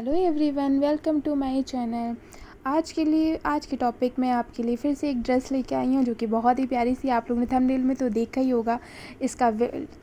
Hello everyone, welcome to my channel. आज के topic में आपके लिए फिर से एक ड्रेस लेके आई हूँ जो कि बहुत ही प्यारी सी। आप लोगों ने थंबनेल में तो देखा ही होगा इसका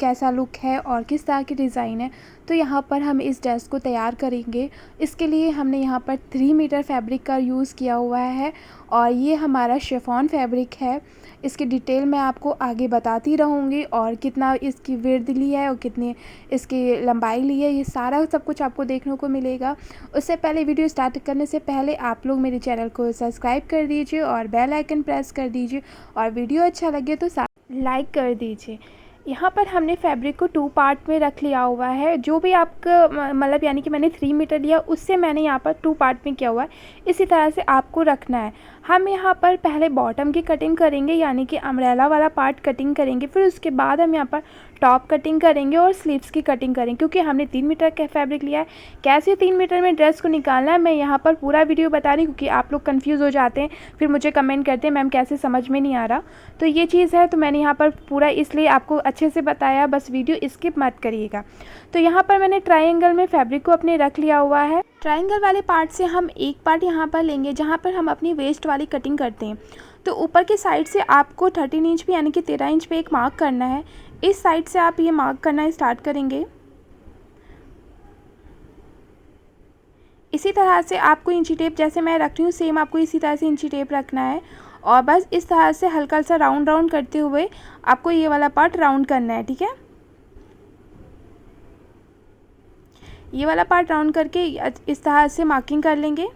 कैसा लुक है और किस तरह की डिज़ाइन है। तो यहाँ पर हम इस ड्रेस को तैयार करेंगे। इसके लिए हमने यहाँ पर 3 मीटर फैब्रिक का यूज़ किया हुआ है और ये हमारा शिफॉन फैब्रिक है। इसकी डिटेल मैं आपको आगे बताती रहूँगी और कितना इसकी विड्थ ली है और कितनी इसकी लंबाई ली है, ये सारा सब कुछ आपको देखने को मिलेगा। उससे पहले वीडियो स्टार्ट करने से पहले आप लोग मेरे चैनल को सब्सक्राइब कर दीजिए और बेल आइकन प्रेस कर दीजिए और वीडियो अच्छा लगे तो लाइक कर दीजिए। यहाँ पर हमने फैब्रिक को 2 पार्ट में रख लिया हुआ है। जो भी आपका मतलब यानी कि मैंने 3 मीटर लिया उससे मैंने यहाँ पर 2 पार्ट में किया हुआ है। इसी तरह से आपको रखना है। हम यहाँ पर पहले बॉटम की कटिंग करेंगे यानी कि अम्ब्रेला वाला पार्ट कटिंग करेंगे, फिर उसके बाद हम यहाँ पर टॉप कटिंग करेंगे और स्लीव्स की कटिंग करेंगे। क्योंकि हमने 3 मीटर का फैब्रिक लिया है, कैसे 3 मीटर में ड्रेस को निकालना है मैं यहाँ पर पूरा वीडियो बता रही हूँ, क्योंकि आप लोग कंफ्यूज हो जाते हैं, फिर मुझे कमेंट करते हैं मैम कैसे समझ में नहीं आ रहा। तो ये चीज़ है, तो मैंने यहाँ पर पूरा इसलिए आपको अच्छे से बताया, बस वीडियो स्किप मत करिएगा। तो यहाँ पर मैंने ट्रायंगल में फैब्रिक को अपने रख लिया हुआ है। ट्रायंगल वाले पार्ट से हम एक पार्ट यहाँ पर लेंगे जहाँ पर हम अपनी वेस्ट वाली कटिंग करते हैं। तो ऊपर की साइड से आपको 13 इंच पे यानी कि 13 इंच पे एक मार्क करना है। इस साइड से आप ये मार्क करना स्टार्ट करेंगे। इसी तरह से आपको इंची टेप जैसे मैं रख रही हूँ सेम आपको इसी तरह से इंची टेप रखना है और बस इस तरह से हल्का सा राउंड राउंड करते हुए आपको ये वाला पार्ट राउंड करना है। ठीक है, ये वाला पार्ट राउंड करके इस तरह से मार्किंग कर लेंगे।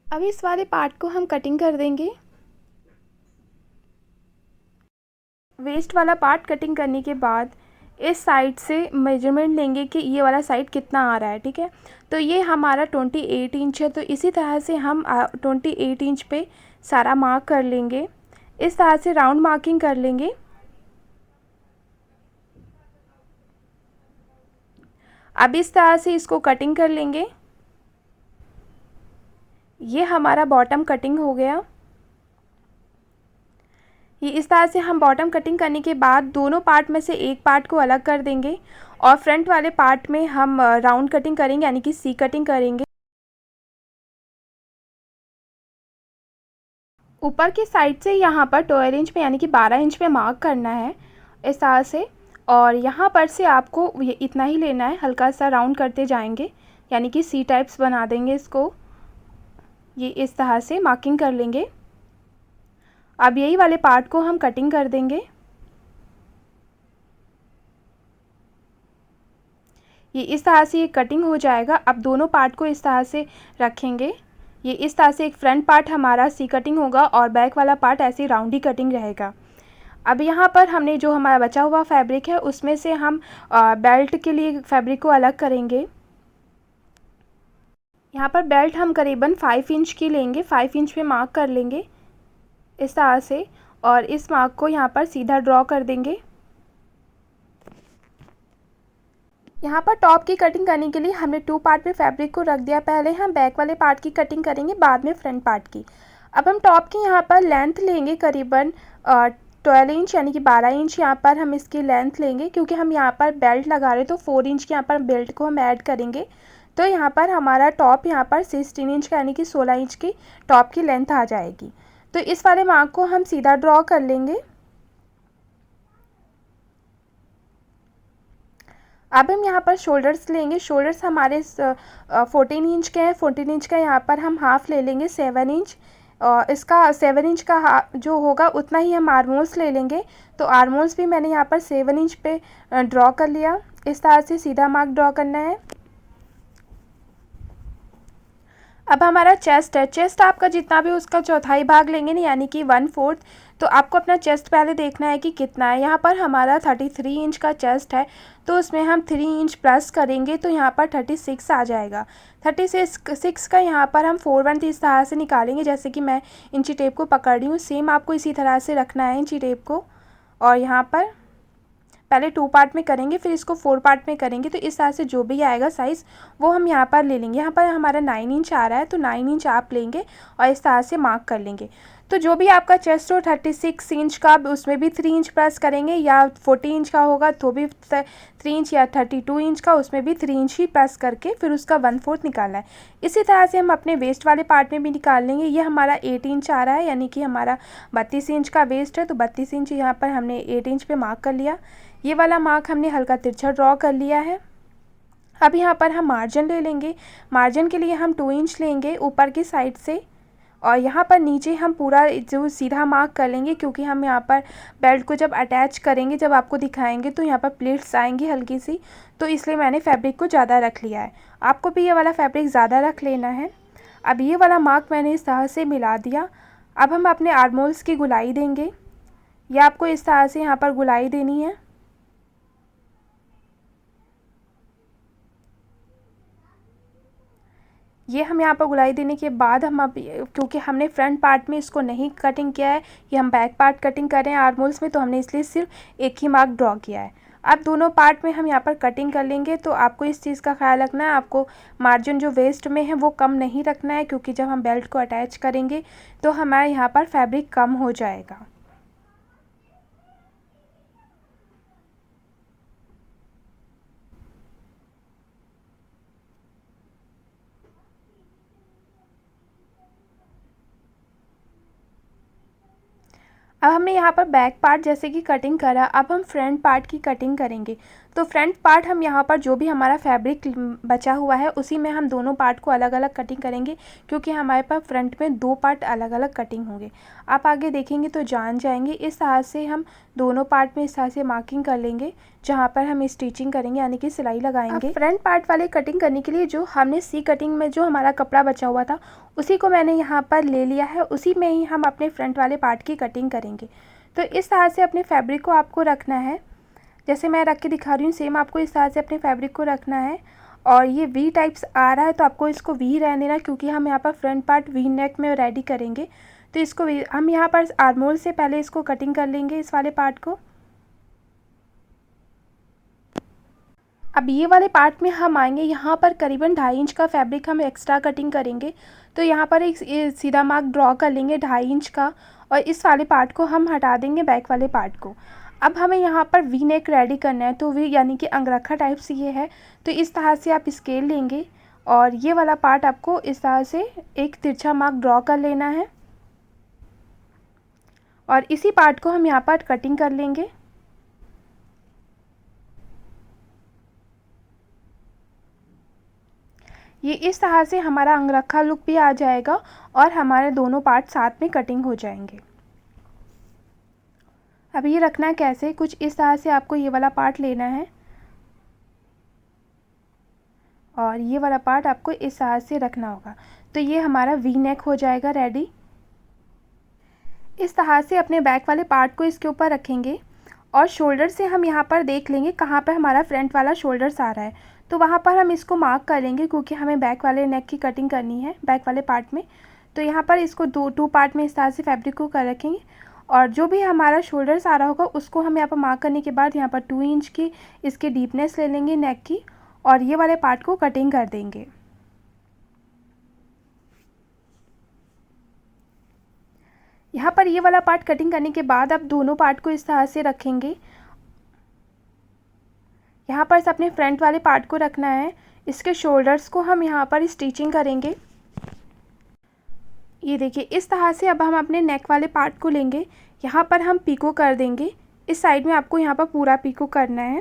अब इस वाले पार्ट को हम कटिंग कर देंगे। वेस्ट वाला पार्ट कटिंग करने के बाद इस साइड से मेजरमेंट लेंगे कि ये वाला साइड कितना आ रहा है। ठीक है, तो ये हमारा 28 इंच है, तो इसी तरह से हम 28 इंच पे सारा मार्क कर लेंगे। इस तरह से राउंड मार्किंग कर लेंगे। अब इस तरह से इसको कटिंग कर लेंगे। ये हमारा बॉटम कटिंग हो गया। ये इस तरह से हम बॉटम कटिंग करने के बाद दोनों पार्ट में से एक पार्ट को अलग कर देंगे और फ्रंट वाले पार्ट में हम राउंड कटिंग करेंगे यानी कि सी कटिंग करेंगे। ऊपर की साइड से यहाँ पर 12 इंच पे यानी कि 12 इंच पे मार्क करना है इस तरह से, और यहाँ पर से आपको ये इतना ही लेना है, हल्का सा राउंड करते जाएंगे यानी कि सी टाइप्स बना देंगे इसको। ये इस तरह से मार्किंग कर लेंगे। अब यही वाले पार्ट को हम कटिंग कर देंगे। ये इस तरह से ये कटिंग हो जाएगा। अब दोनों पार्ट को इस तरह से रखेंगे। ये इस तरह से एक फ्रंट पार्ट हमारा सी कटिंग होगा और बैक वाला पार्ट ऐसे राउंड ही कटिंग रहेगा। अब यहाँ पर हमने जो हमारा बचा हुआ फैब्रिक है उसमें से हम बेल्ट के लिए फैब्रिक को अलग करेंगे। यहाँ पर बेल्ट हम करीबन 5 इंच की लेंगे, 5 इंच पे मार्क कर लेंगे इस तरह से और इस मार्क को यहाँ पर सीधा ड्रॉ कर देंगे। यहाँ पर टॉप की कटिंग करने के लिए हमने 2 पार्ट में फैब्रिक को रख दिया। पहले हम बैक वाले पार्ट की कटिंग करेंगे, बाद में फ्रंट पार्ट की। अब हम टॉप की यहाँ पर लेंथ लेंगे करीबन 12 इंच यानी कि 12 इंच यहाँ पर हम इसकी लेंथ लेंगे, क्योंकि हम यहाँ पर बेल्ट लगा रहे तो 4 इंच के यहाँ पर बेल्ट को हम ऐड करेंगे। तो यहाँ पर हमारा टॉप यहाँ पर 16 इंच का यानी कि 16 इंच की टॉप की लेंथ आ जाएगी। तो इस वाले मार्क को हम सीधा ड्रॉ कर लेंगे। अब हम यहाँ पर शोल्डर्स लेंगे। शोल्डर्स हमारे 14 इंच के हैं। 14 इंच का यहाँ पर हम हाफ़ ले लेंगे 7 इंच। इसका 7 इंच का जो होगा उतना ही हम आर्मोल्स ले लेंगे। तो आर्मोल्स भी मैंने यहाँ पर 7 इंच पे ड्रॉ कर लिया। इस तरह से सीधा मार्क ड्रॉ करना है। अब हमारा चेस्ट है। चेस्ट आपका जितना भी उसका चौथाई भाग लेंगे ना यानी कि 1/4। तो आपको अपना चेस्ट पहले देखना है कि कितना है। यहाँ पर हमारा 33 इंच का चेस्ट है, तो उसमें हम 3 इंच प्लस करेंगे तो यहाँ पर 36 आ जाएगा। 36 का यहाँ पर हम 4/1 इस तरह से निकालेंगे, जैसे कि मैं इंची टेप को पकड़ रही हूँ। सेम आपको इसी तरह से रखना है इंची टेप को। और यहाँ पर पहले 2 पार्ट में करेंगे फिर इसको 4 पार्ट में करेंगे, तो इस तरह से जो भी आएगा साइज़ वो हम यहाँ पर ले लेंगे। यहाँ पर हमारा 9 इंच आ रहा है तो 9 इंच आप लेंगे और इस तरह से मार्क कर लेंगे। तो जो भी आपका चेस्ट हो 36 इंच का, उसमें भी 3 इंच प्लस करेंगे, या 40 इंच का होगा तो भी 3 इंच, या 32 इंच का उसमें भी 3 इंच ही प्लस करके फिर उसका 1/4 निकालना है। इसी तरह से हम अपने वेस्ट वाले पार्ट में भी निकाल लेंगे। ये हमारा 8 इंच आ रहा है, यानी कि हमारा 32 इंच का वेस्ट है, तो 32 इंच यहाँ पर हमने 8 इंच पे मार्क कर लिया। ये वाला मार्क हमने हल्का तिरछा ड्रॉ कर लिया है। अब यहाँ पर हम मार्जिन ले लेंगे। मार्जिन के लिए हम 2 इंच लेंगे ऊपर की साइड से, और यहाँ पर नीचे हम पूरा जो सीधा मार्क कर लेंगे, क्योंकि हम यहाँ पर बेल्ट को जब अटैच करेंगे, जब आपको दिखाएंगे तो यहाँ पर प्लीट्स आएंगी हल्की सी, तो इसलिए मैंने फैब्रिक को ज़्यादा रख लिया है। आपको भी ये वाला फैब्रिक ज़्यादा रख लेना है। अब ये वाला मार्क मैंने इस तरह से मिला दिया। अब हम अपने आर्मोल्स की गुलाई देंगे। ये आपको इस तरह से यहाँ पर गुलाई देनी है। ये हम यहाँ पर गुलाई देने के बाद हम अब, क्योंकि हमने फ्रंट पार्ट में इसको नहीं कटिंग किया है, ये हम बैक पार्ट कटिंग कर रहे हैं आर्मोल्स में, तो हमने इसलिए सिर्फ एक ही मार्क ड्रॉ किया है। अब दोनों पार्ट में हम यहाँ पर कटिंग कर लेंगे। तो आपको इस चीज़ का ख्याल रखना है, आपको मार्जिन जो वेस्ट में है वो कम नहीं रखना है, क्योंकि जब हम बेल्ट को अटैच करेंगे तो हमारे यहाँ पर फैब्रिक कम हो जाएगा। अब हमने यहाँ पर बैक पार्ट जैसे कि कटिंग करा, अब हम फ्रंट पार्ट की कटिंग करेंगे। तो फ्रंट पार्ट हम यहाँ पर जो भी हमारा फैब्रिक बचा हुआ है उसी में हम दोनों पार्ट को अलग अलग कटिंग करेंगे, क्योंकि हमारे पास फ्रंट में 2 पार्ट अलग अलग कटिंग होंगे। आप आगे देखेंगे तो जान जाएंगे। इस तरह से हम दोनों पार्ट में इस तरह से मार्किंग कर लेंगे, जहाँ पर हम स्टिचिंग करेंगे यानी कि सिलाई लगाएंगे। फ्रंट पार्ट वाले कटिंग करने के लिए जो हमने सी कटिंग में जो हमारा कपड़ा बचा हुआ था उसी को मैंने यहाँ पर ले लिया है, उसी में ही हम अपने फ्रंट वाले पार्ट की कटिंग करेंगे। तो इस तरह से अपने फैब्रिक को आपको रखना है, जैसे मैं रख के दिखा रही हूँ सेम आपको इस तरह से अपने फैब्रिक को रखना है। और ये वी टाइप्स आ रहा है तो आपको इसको वी रहने देना, क्योंकि हम यहाँ पर फ्रंट पार्ट वी नेक में रेडी करेंगे। तो इसको हम यहाँ पर आर्मोल से पहले इसको कटिंग कर लेंगे इस वाले पार्ट को। अब ये वाले पार्ट में हम आएंगे, यहाँ पर करीबन 2.5 इंच का फैब्रिक हम एक्स्ट्रा कटिंग करेंगे। तो यहाँ पर एक सीधा मार्क ड्रॉ कर लेंगे 2.5 इंच का, और इस वाले पार्ट को हम हटा देंगे बैक वाले पार्ट को। अब हमें यहाँ पर वी नेक रेडी करना है, तो वी यानी कि अंगरखा टाइप से ये है। तो इस तरह से आप स्केल लेंगे और ये वाला पार्ट आपको इस तरह से एक तिरछा मार्क ड्रॉ कर लेना है, और इसी पार्ट को हम यहाँ पर कटिंग कर लेंगे। ये इस तरह से हमारा अंगरखा लुक भी आ जाएगा और हमारे दोनों पार्ट साथ में कटिंग हो जाएंगे। अब ये रखना है कैसे, कुछ इस तरह से आपको ये वाला पार्ट लेना है और ये वाला पार्ट आपको इस तरह से रखना होगा। तो ये हमारा वी नेक हो जाएगा रेडी। इस तरह से अपने बैक वाले पार्ट को इसके ऊपर रखेंगे और शोल्डर से हम यहाँ पर देख लेंगे कहाँ पर हमारा फ्रंट वाला शोल्डर्स आ रहा है, तो वहाँ पर हम इसको मार्क करेंगे, क्योंकि हमें बैक वाले नेक की कटिंग करनी है बैक वाले पार्ट में। तो यहाँ पर इसको टू पार्ट में इस तरह से फैब्रिक को कर रखेंगे, और जो भी हमारा शोल्डर्स आ रहा होगा उसको हम यहाँ पर मार्क करने के बाद यहाँ पर 2 इंच की इसकी डीपनेस ले लेंगे नेक की, और ये वाले पार्ट को कटिंग कर देंगे। यहाँ पर ये वाला पार्ट कटिंग करने के बाद आप दोनों पार्ट को इस तरह से रखेंगे। यहाँ पर अपने फ्रंट वाले पार्ट को रखना है, इसके शोल्डर्स को हम यहाँ पर स्टिचिंग करेंगे। ये देखिए इस तरह से अब हम अपने नेक वाले पार्ट को लेंगे, यहाँ पर हम पीको कर देंगे। इस साइड में आपको यहाँ पर पूरा पीको करना है।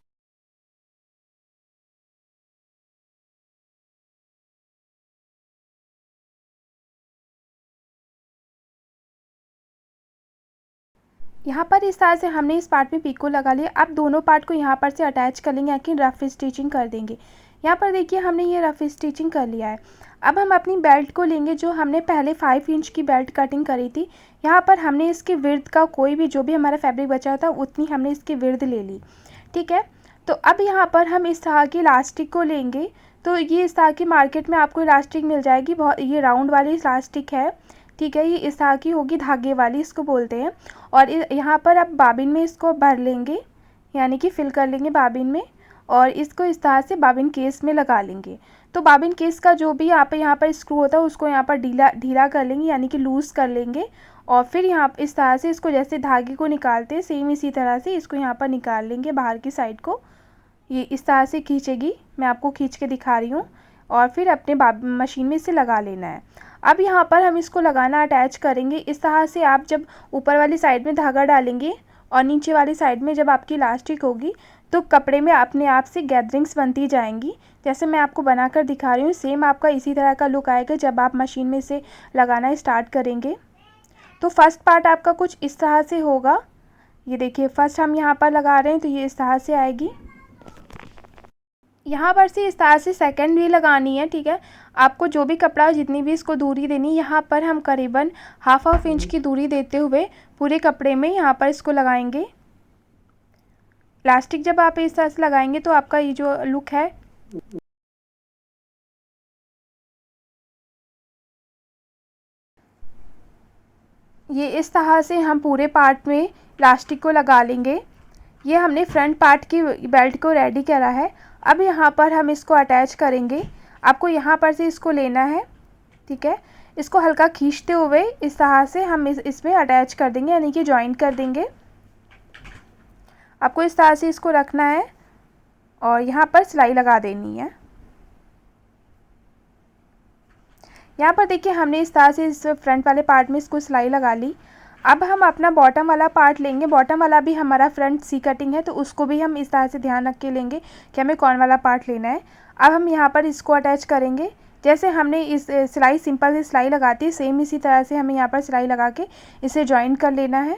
यहाँ पर इस तरह से हमने इस पार्ट में पीको लगा लिया। अब दोनों पार्ट को यहाँ पर से अटैच कर लेंगे, यानी रफ स्टिचिंग कर देंगे। यहाँ पर देखिए हमने ये रफ स्टिचिंग कर लिया है। अब हम अपनी बेल्ट को लेंगे, जो हमने पहले 5 इंच की बेल्ट कटिंग करी थी, यहाँ पर हमने इसकी विड्थ का कोई भी जो भी हमारा फैब्रिक बचा था उतनी हमने इसकी विड्थ ले ली, ठीक है। तो अब यहाँ पर हम इस तरह की इलास्टिक को लेंगे। तो ये इस तरह की मार्केट में आपको इलास्टिक मिल जाएगी, बहुत ये राउंड वाली इलास्टिक है, ठीक है। ये इस तरह की होगी, धागे वाली इसको बोलते हैं। और यहाँ पर आप बाबिन में इसको भर लेंगे, यानी कि फिल कर लेंगे बाबिन में, और इसको इस तरह से बाबिन केस में लगा लेंगे। तो बाबिन केस का जो भी यहाँ पर स्क्रू होता है उसको यहाँ पर ढीला कर लेंगे, यानी कि लूज़ कर लेंगे, और फिर यहाँ इस तरह से इसको जैसे धागे को निकालते हैं सेम इसी तरह से इसको यहाँ पर निकाल लेंगे बाहर की साइड को। ये इस तरह से खींचेगी, मैं आपको खींच के दिखा रही हूँ। और फिर अपने मशीन में इसे लगा लेना है। अब यहाँ पर हम इसको लगाना अटैच करेंगे। इस तरह से आप जब ऊपर वाली साइड में धागा डालेंगे और नीचे वाली साइड में जब आपकी इलास्टिक होगी तो कपड़े में अपने आप से गैदरिंग्स बनती जाएंगी। जैसे मैं आपको बनाकर दिखा रही हूँ सेम आपका इसी तरह का लुक आएगा जब आप मशीन में इसे लगाना स्टार्ट करेंगे। तो फर्स्ट पार्ट आपका कुछ इस तरह से होगा। ये देखिए फर्स्ट हम यहाँ पर लगा रहे हैं तो ये इस तरह से आएगी। यहाँ पर से इस तरह से सेकंड भी लगानी है, ठीक है। आपको जो भी कपड़ा जितनी भी इसको दूरी देनी, यहाँ पर हम करीबन हाफ इंच की दूरी देते हुए पूरे कपड़े में यहाँ पर इसको लगाएंगे। इलास्टिक जब आप इस तरह से लगाएंगे तो आपका ये जो लुक है ये इस तरह से हम पूरे पार्ट में इलास्टिक को लगा लेंगे। ये हमने फ्रंट पार्ट की बेल्ट को रेडी करा है। अब यहाँ पर हम इसको अटैच करेंगे। आपको यहाँ पर से इसको लेना है, ठीक है। इसको हल्का खींचते हुए इस तरह से हम इसमें अटैच कर देंगे, यानी कि जॉइन कर देंगे। आपको इस तरह से इसको रखना है और यहाँ पर सिलाई लगा देनी है। यहाँ पर देखिए हमने इस तरह से इस फ्रंट वाले पार्ट में इसको सिलाई लगा ली। अब हम अपना बॉटम वाला पार्ट लेंगे। बॉटम वाला भी हमारा फ्रंट सी कटिंग है तो उसको भी हम इस तरह से ध्यान रख के लेंगे कि हमें कौन वाला पार्ट लेना है। अब हम यहाँ पर इसको अटैच करेंगे। जैसे हमने इस सिलाई सिंपल से सिलाई लगाती है सेम इसी तरह से हमें यहाँ पर सिलाई लगा के इसे जॉइन कर लेना है।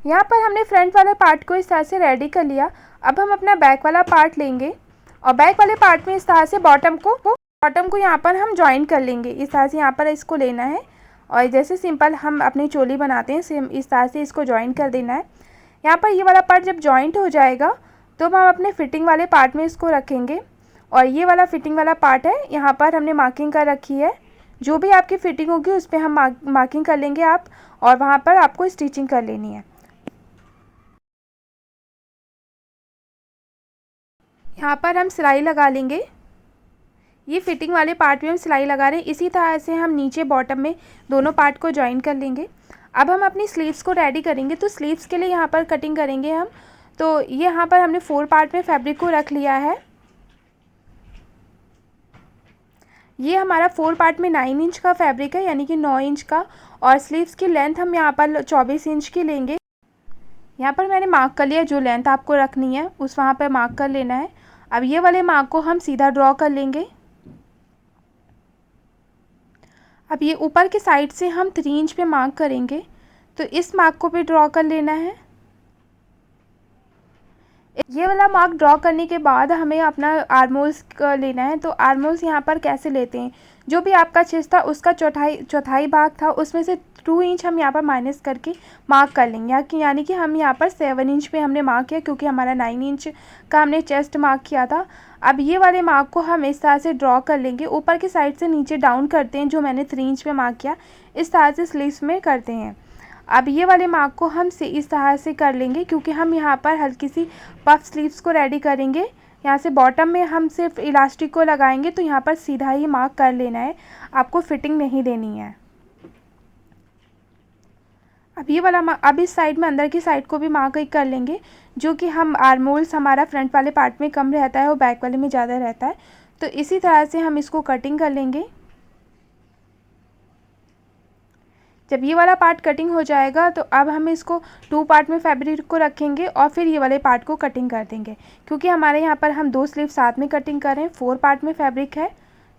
यहाँ पर हमने फ्रंट वाले पार्ट को इस तरह से रेडी कर लिया। अब हम अपना बैक वाला पार्ट लेंगे और बैक वाले पार्ट में इस तरह से बॉटम को यहाँ पर हम जॉइन कर लेंगे। इस तरह से यहाँ पर इसको लेना है और जैसे सिंपल हम अपनी चोली बनाते हैं सेम इस तरह से इसको जॉइन कर देना है। यहाँ पर ये वाला पार्ट जब जॉइंट हो जाएगा तो हम अपने फिटिंग वाले पार्ट में इसको रखेंगे। और ये वाला फिटिंग वाला पार्ट है, यहाँ पर हमने मार्किंग कर रखी है। जो भी आपकी फिटिंग होगी उस पर हम मार्किंग कर लेंगे आप, और वहाँ पर आपको स्टिचिंग कर लेनी है। यहाँ पर हम सिलाई लगा लेंगे। ये फिटिंग वाले पार्ट में हम सिलाई लगा रहे हैं। इसी तरह से हम नीचे बॉटम में दोनों पार्ट को जॉइन कर लेंगे। अब हम अपनी स्लीव्स को रेडी करेंगे। तो स्लीव्स के लिए यहाँ पर कटिंग करेंगे हम। तो ये यहाँ पर हमने 4 पार्ट में फैब्रिक को रख लिया है। ये हमारा 4 पार्ट में 9 इंच का फैब्रिक है, यानी कि 9 इंच का। और स्लीव्स की लेंथ हम यहाँ पर 24 इंच की लेंगे। यहाँ पर मैंने मार्क कर लिया, जो लेंथ आपको रखनी है उस वहाँ पर मार्क कर लेना है। अब ये वाले मार्क को हम सीधा ड्रॉ कर लेंगे। अब ये ऊपर की साइड से हम 3 इंच पे मार्क करेंगे, तो इस मार्क को भी ड्रॉ कर लेना है। ये वाला मार्क ड्रॉ करने के बाद हमें अपना आर्मोल्स लेना है। तो आर्मोल्स यहाँ पर कैसे लेते हैं, जो भी आपका चेस्ट था उसका चौथाई भाग था, उसमें से 2 इंच हम यहाँ पर माइनस करके मार्क कर लेंगे। यानी कि हम यहाँ पर 7 इंच पे हमने मार्क किया, क्योंकि हमारा 9 इंच का हमने चेस्ट मार्क किया था। अब ये वाले मार्क को हम इस तरह से ड्रॉ कर लेंगे। ऊपर की साइड से नीचे डाउन करते हैं, जो मैंने 3 इंच पे मार्क किया, इस तरह से स्लीव्स में करते हैं। अब ये वाले मार्क को हम इस तरह से कर लेंगे, क्योंकि हम यहाँ पर हल्की सी पफ स्लीव्स को रेडी करेंगे। यहाँ से बॉटम में हम सिर्फ इलास्टिक को लगाएंगे, तो यहाँ पर सीधा ही मार्क कर लेना है, आपको फिटिंग नहीं देनी है। अब ये वाला अब इस साइड में अंदर की साइड को भी मार्क कर लेंगे, जो कि हम आर्मोल्स हमारा फ्रंट वाले पार्ट में कम रहता है और बैक वाले में ज़्यादा रहता है। तो इसी तरह से हम इसको कटिंग कर लेंगे। जब ये वाला पार्ट कटिंग हो जाएगा तो अब हम इसको 2 पार्ट में फैब्रिक को रखेंगे और फिर ये वाले पार्ट को कटिंग कर देंगे। क्योंकि हमारे यहाँ पर हम 2 स्लीव साथ में कटिंग कर रहे हैं, 4 पार्ट में फैब्रिक है,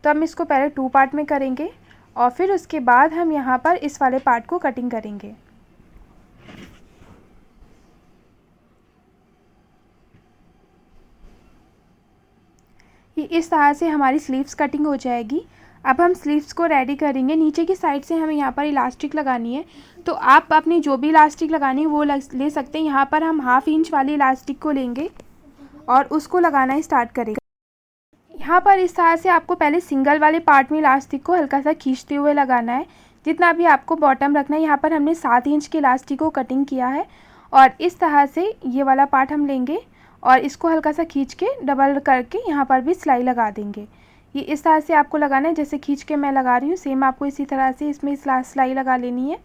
तो हम इसको पहले 2 पार्ट में करेंगे और फिर उसके बाद हम यहाँ पर इस वाले पार्ट को कटिंग करेंगे। ये इस तरह से हमारी स्लीव्स कटिंग हो जाएगी। अब हम स्लीव्स को रेडी करेंगे। नीचे की साइड से हमें यहाँ पर इलास्टिक लगानी है, तो आप अपनी जो भी इलास्टिक लगानी है वो ले सकते हैं। यहाँ पर हम 1/2 इंच वाली इलास्टिक को लेंगे और उसको लगाना स्टार्ट करेंगे। यहाँ पर इस तरह से आपको पहले सिंगल वाले पार्ट में इलास्टिक को हल्का सा खींचते हुए लगाना है, जितना भी आपको बॉटम रखना है। यहाँ पर हमने 7 इंच के इलास्टिक को कटिंग किया है और इस तरह से ये वाला पार्ट हम लेंगे और इसको हल्का सा खींच के डबल करके यहाँ पर भी सिलाई लगा देंगे। ये इस तरह से आपको लगाना है, जैसे खींच के मैं लगा रही हूँ सेम आपको इसी तरह से इसमें सिलाई लगा लेनी है।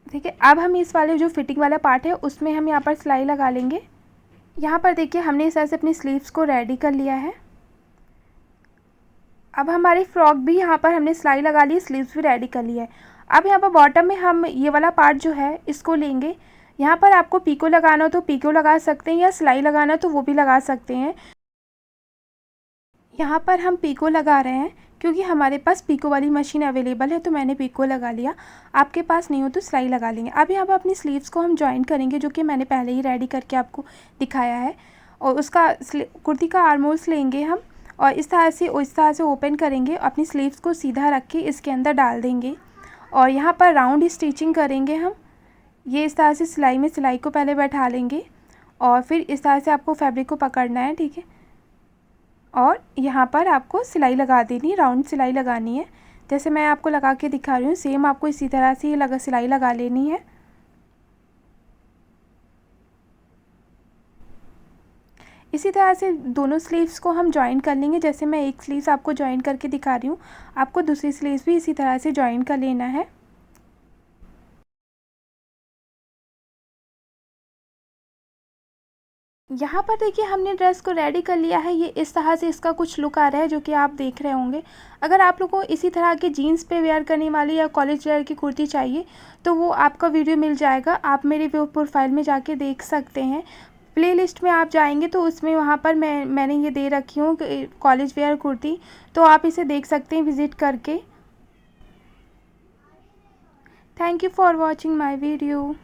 ठीक है, अब हम इस वाले जो फिटिंग वाला पार्ट है उसमें हम यहाँ पर सिलाई लगा लेंगे। यहाँ पर देखिए हमने इस तरह से अपनी स्लीव्स को रेडी कर लिया है। अब हमारी फ्रॉक भी यहाँ पर हमने सिलाई लगा ली, स्लीव्स भी रेडी कर लिया है। अब यहाँ पर बॉटम में हम ये वाला पार्ट जो है इसको लेंगे। यहाँ पर आपको पीको लगाना हो तो पीको लगा सकते हैं, या सिलाई लगाना तो वो भी लगा सकते हैं। यहाँ पर हम पीको लगा रहे हैं क्योंकि हमारे पास पीको वाली मशीन अवेलेबल है, तो मैंने पीको लगा लिया। आपके पास नहीं हो तो सिलाई लगा लेंगे। अब यहाँ पर अपनी स्लीव्स को हम जॉइन करेंगे, जो कि मैंने पहले ही रेडी करके आपको दिखाया है। और उसका कुर्ती का आर्मोल्स लेंगे हम, और इस तरह से ओपन करेंगे, अपनी स्लीव्स को सीधा रख के इसके अंदर डाल देंगे और यहाँ पर राउंड स्टिचिंग करेंगे हम। ये इस तरह से सिलाई को पहले बैठा लेंगे और फिर इस तरह से आपको फैब्रिक को पकड़ना है। ठीक है, और यहाँ पर आपको सिलाई लगा देनी, राउंड सिलाई लगानी है। जैसे मैं आपको लगा के दिखा रही हूँ सेम आपको इसी तरह से सिलाई लगा लेनी है। इसी तरह से दोनों स्लीव्स को हम जॉइन कर लेंगे। जैसे मैं एक स्लीव्स आपको जॉइन करके दिखा रही हूँ, आपको दूसरी स्लीव्स भी इसी तरह से जॉइन कर लेना है। यहाँ पर देखिए हमने ड्रेस को रेडी कर लिया है। ये इस तरह से इसका कुछ लुक आ रहा है, जो कि आप देख रहे होंगे। अगर आप लोगों को इसी तरह के जीन्स पे वेयर करने वाली या कॉलेज वेयर की कुर्ती चाहिए तो वो आपका वीडियो मिल जाएगा, आप मेरे प्रोफाइल में जाके देख सकते हैं। प्लेलिस्ट में आप जाएंगे तो उसमें वहाँ पर मैंने ये दे रखी हूँ कॉलेज वेयर कुर्ती, तो आप इसे देख सकते हैं विज़िट करके। Thank you for watching my video.